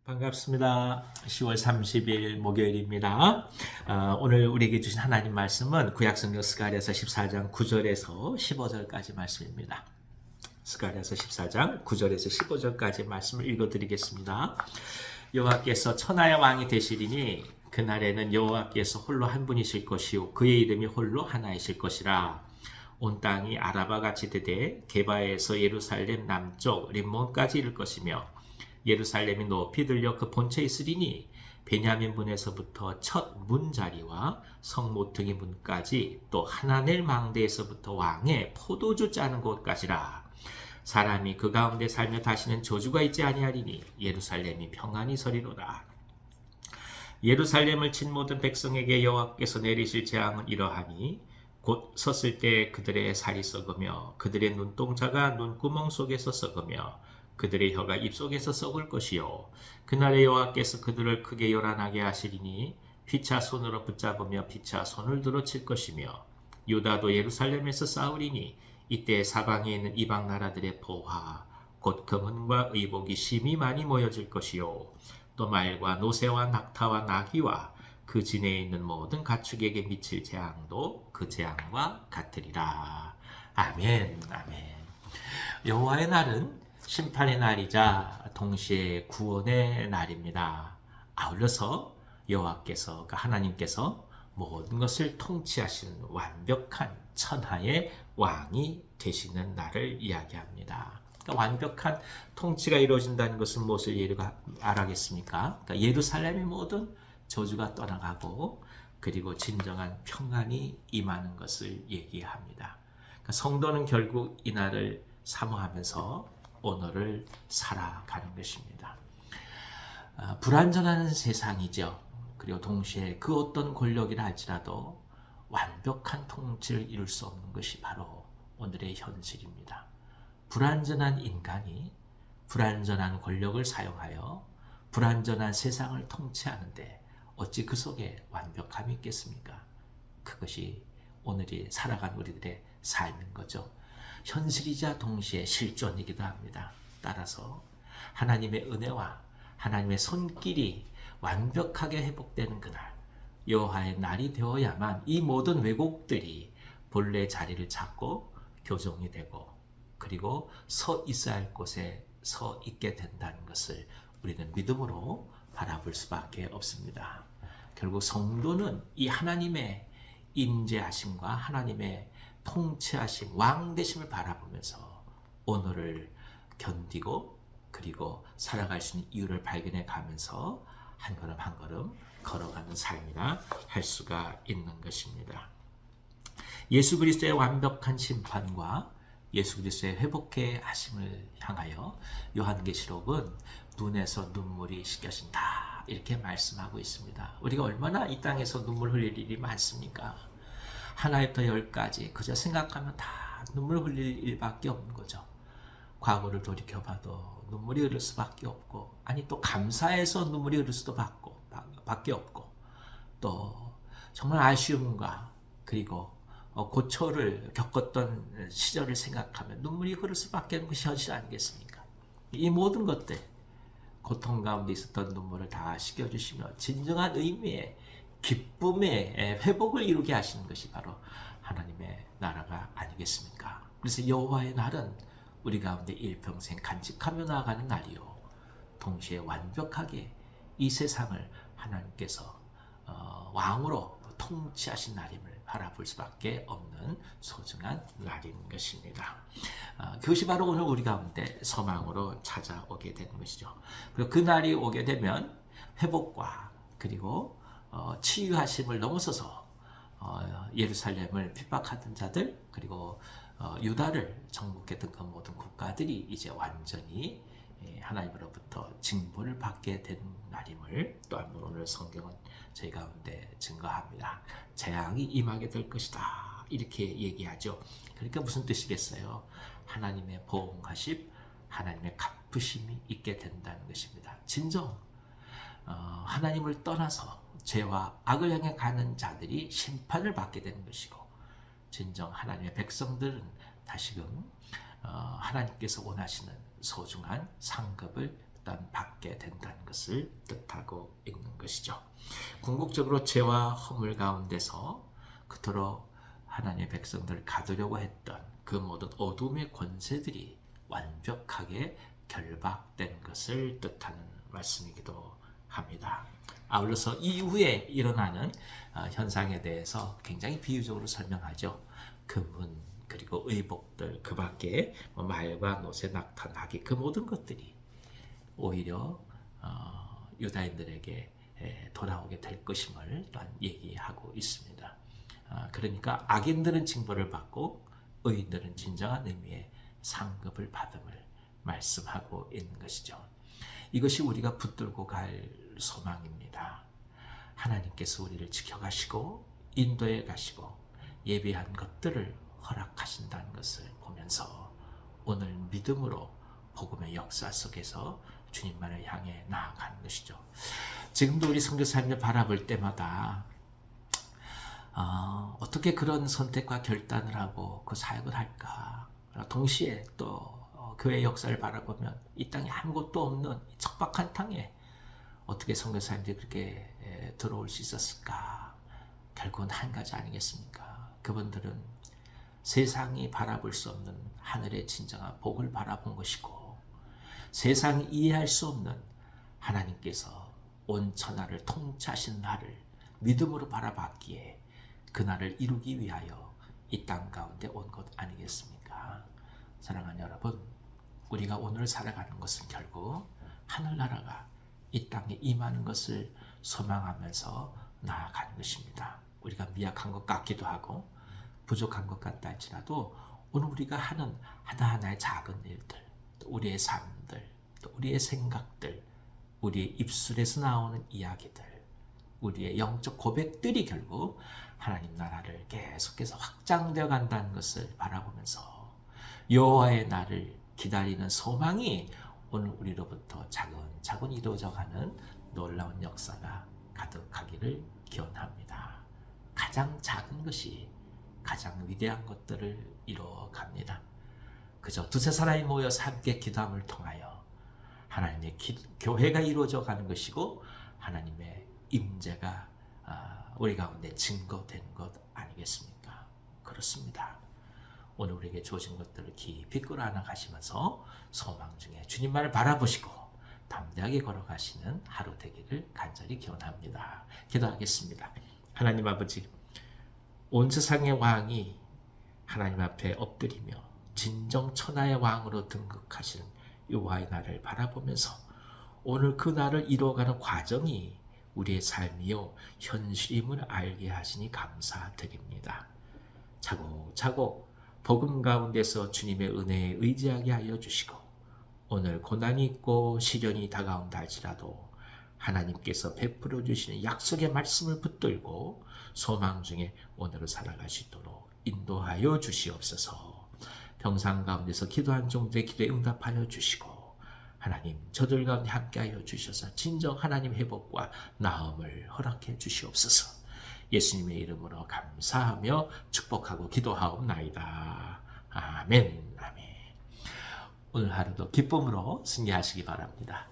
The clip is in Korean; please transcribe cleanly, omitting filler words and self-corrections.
반갑습니다. 10월 30일 목요일입니다. 오늘 우리에게 주신 하나님 말씀은 구약성경 스가랴서 14장 9절에서 15절까지 말씀입니다. 스가랴서 14장 9절에서 15절까지 말씀을 읽어드리겠습니다. 여호와께서 천하의 왕이 되시리니 그날에는 여호와께서 홀로 한 분이실 것이요 그의 이름이 홀로 하나이실 것이라. 온 땅이 아라바 같이 되되 게바에서 예루살렘 남쪽 림몬까지 이를 것이며 예루살렘이 높이 들려 그 본체에 있으리니 베냐민 문에서부터 첫 문자리와 성 모퉁이 문까지 또 하나넬 망대에서부터 왕의 포도주 짜는 곳까지라. 사람이 그 가운데 살며 다시는 저주가 있지 아니하리니 예루살렘이 평안히 서리로다. 예루살렘을 친 모든 백성에게 여호와께서 내리실 재앙은 이러하니 곧 섰을 때 그들의 살이 썩으며 그들의 눈동자가 눈구멍 속에서 썩으며 그들의 혀가 입속에서 썩을 것이요 그날에 여호와께서 그들을 크게 요란하게 하시리니 피차 손으로 붙잡으며 피차 손을 들어 칠 것이며 유다도 예루살렘에서 싸우리니 이때 사방에 있는 이방 나라들의 보화 곧 금은과 의복이 심히 많이 모여질 것이요 또 말과 노새와 낙타와 나귀와 그 진에 있는 모든 가축에게 미칠 재앙도 그 재앙과 같으리라. 아멘. 아멘. 여호와의 날은 심판의 날이자 동시에 구원의 날입니다. 아울러서 여호와께서 하나님께서 모든 것을 통치하시는 완벽한 천하의 왕이 되시는 날을 이야기합니다. 그러니까 완벽한 통치가 이루어진다는 것은 무엇을 예로 말하겠습니까? 그러니까 예루살렘의 모든 저주가 떠나가고 그리고 진정한 평안이 임하는 것을 얘기합니다. 그러니까 성도는 결국 이 날을 사모하면서 오늘을 살아가는 것입니다. 불완전한 세상이죠. 그리고 동시에 그 어떤 권력이라 할지라도 완벽한 통치를 이룰 수 없는 것이 바로 오늘의 현실입니다. 불완전한 인간이 불완전한 권력을 사용하여 불완전한 세상을 통치하는데 어찌 그 속에 완벽함이 있겠습니까? 그것이 오늘이 살아간 우리들의 삶인 거죠. 현실이자 동시에 실존이기도 합니다. 따라서 하나님의 은혜와 하나님의 손길이 완벽하게 회복되는 그날, 여호와의 날이 되어야만 이 모든 왜곡들이 본래 자리를 찾고 교정이 되고 그리고 서 있어야 할 곳에 서 있게 된다는 것을 우리는 믿음으로 바라볼 수밖에 없습니다. 결국 성도는 이 하나님의 임재하심과 하나님의 통치하심, 왕되심을 바라보면서 오늘을 견디고 그리고 살아갈 수 있는 이유를 발견해 가면서 한 걸음 한 걸음 걸어가는 삶이라 할 수가 있는 것입니다. 예수 그리스도의 완벽한 심판과 예수 그리스도의 회복해 하심을 향하여 요한계시록은 눈에서 눈물이 씻겨진다 이렇게 말씀하고 있습니다. 우리가 얼마나 이 땅에서 눈물 흘릴 일이 많습니까? 하나부터 열까지 그저 생각하면 다 눈물 흘릴 일밖에 없는 거죠. 과거를 돌이켜봐도 눈물이 흐를 수밖에 없고 아니 또 감사해서 눈물이 흐를 수도 밖에 없고 또 정말 아쉬움과 그리고 고초를 겪었던 시절을 생각하면 눈물이 흐를 수밖에 없는 것이 현실 아니겠습니까? 이 모든 것들 고통 가운데 있었던 눈물을 다 씻겨주시며 진정한 의미의 기쁨의 회복을 이루게 하시는 것이 바로 하나님의 나라가 아니겠습니까? 그래서 여호와의 날은 우리 가운데 일평생 간직하며 나아가는 날이요 동시에 완벽하게 이 세상을 하나님께서 왕으로 통치하신 날임을 바라볼 수밖에 없는 소중한 날인 것입니다. 그것이 바로 오늘 우리 가운데 소망으로 찾아오게 되는 것이죠. 그리고 그 날이 오게 되면 회복과 그리고 치유하심을 넘어서서 예루살렘을 핍박하던 자들 그리고 유다를 정복했던 그 모든 국가들이 이제 완전히 하나님으로부터 징벌을 받게 된 날임을 또 한 번 오늘 성경은 저희 가운데 증거합니다. 재앙이 임하게 될 것이다 이렇게 얘기하죠. 그러니까 무슨 뜻이겠어요? 하나님의 보응하심, 하나님의 갚으심이 있게 된다는 것입니다. 진정 하나님을 떠나서 죄와 악을 향해 가는 자들이 심판을 받게 되는 것이고 진정 하나님의 백성들은 다시금 하나님께서 원하시는 소중한 상급을 결단받게 된다는 것을 뜻하고 있는 것이죠. 궁극적으로 죄와 허물 가운데서 그토록 하나님의 백성들을 가두려고 했던 그 모든 어둠의 권세들이 완벽하게 결박된 것을 뜻하는 말씀이기도 합니다. 아울러서 이후에 일어나는 현상에 대해서 굉장히 비유적으로 설명하죠. 금은 그리고 의복들 그 밖에 말과 노새 낙타나귀 그 모든 것들이 오히려 유다인들에게 돌아오게 될 것임을 또한 얘기하고 있습니다. 그러니까 악인들은 징벌을 받고 의인들은 진정한 의미의 상급을 받음을 말씀하고 있는 것이죠. 이것이 우리가 붙들고 갈 소망입니다. 하나님께서 우리를 지켜가시고 인도해 가시고 예비한 것들을 허락하신다는 것을 보면서 오늘 믿음으로 복음의 역사 속에서 주님만을 향해 나아가는 것이죠. 지금도 우리 선교사님을 바라볼 때마다 어떻게 그런 선택과 결단을 하고 그 사역을 할까? 동시에 또 교회 역사를 바라보면 이 땅에 아무것도 없는 척박한 땅에 어떻게 선교사님들이 그렇게 들어올 수 있었을까? 결국은 한 가지 아니겠습니까? 그분들은 세상이 바라볼 수 없는 하늘의 진정한 복을 바라본 것이고 세상이 이해할 수 없는 하나님께서 온 천하를 통치하신 날을 믿음으로 바라봤기에 그 날을 이루기 위하여 이 땅 가운데 온 것 아니겠습니까? 사랑하는 여러분, 우리가 오늘 살아가는 것은 결국 하늘나라가 이 땅에 임하는 것을 소망하면서 나아가는 것입니다. 우리가 미약한 것 같기도 하고 부족한 것 같다 할지라도 오늘 우리가 하는 하나하나의 작은 일들, 또 우리의 삶들, 또 우리의 생각들, 우리의 입술에서 나오는 이야기들, 우리의 영적 고백들이 결국 하나님 나라를 계속해서 확장되어 간다는 것을 바라보면서 여호와의 날을 기다리는 소망이 오늘 우리로부터 차근차근 이루어져가는 놀라운 역사가 가득하기를 기원합니다. 가장 작은 것이 가장 위대한 것들을 이루어갑니다. 그저 두세 사람이 모여서 함께 기도함을 통하여 하나님의 교회가 이루어져 가는 것이고 하나님의 임재가 우리 가운데 증거되는 것 아니겠습니까? 그렇습니다. 오늘 우리에게 주어진 것들을 깊이 끌어안아 가시면서 소망 중에 주님만을 바라보시고 담대하게 걸어가시는 하루 되기를 간절히 기원합니다. 기도하겠습니다. 하나님 아버지, 온 세상의 왕이 하나님 앞에 엎드리며 진정 천하의 왕으로 등극하시는 여호와의 날을 바라보면서 오늘 그 날을 이루어가는 과정이 우리의 삶이요 현실임을 알게 하시니 감사드립니다. 차곡차곡 복음 가운데서 주님의 은혜에 의지하게 하여 주시고 오늘 고난이 있고 시련이 다가온다 할지라도 하나님께서 베풀어 주시는 약속의 말씀을 붙들고 소망 중에 오늘을 살아갈 수 있도록 인도하여 주시옵소서. 병상 가운데서 기도한 종들의 기도에 응답하여 주시고 하나님 저들 가운데 함께하여 주셔서 진정 하나님 회복과 나음을 허락해 주시옵소서. 예수님의 이름으로 감사하며 축복하고 기도하옵나이다. 아멘. 아멘. 오늘 하루도 기쁨으로 승리하시기 바랍니다.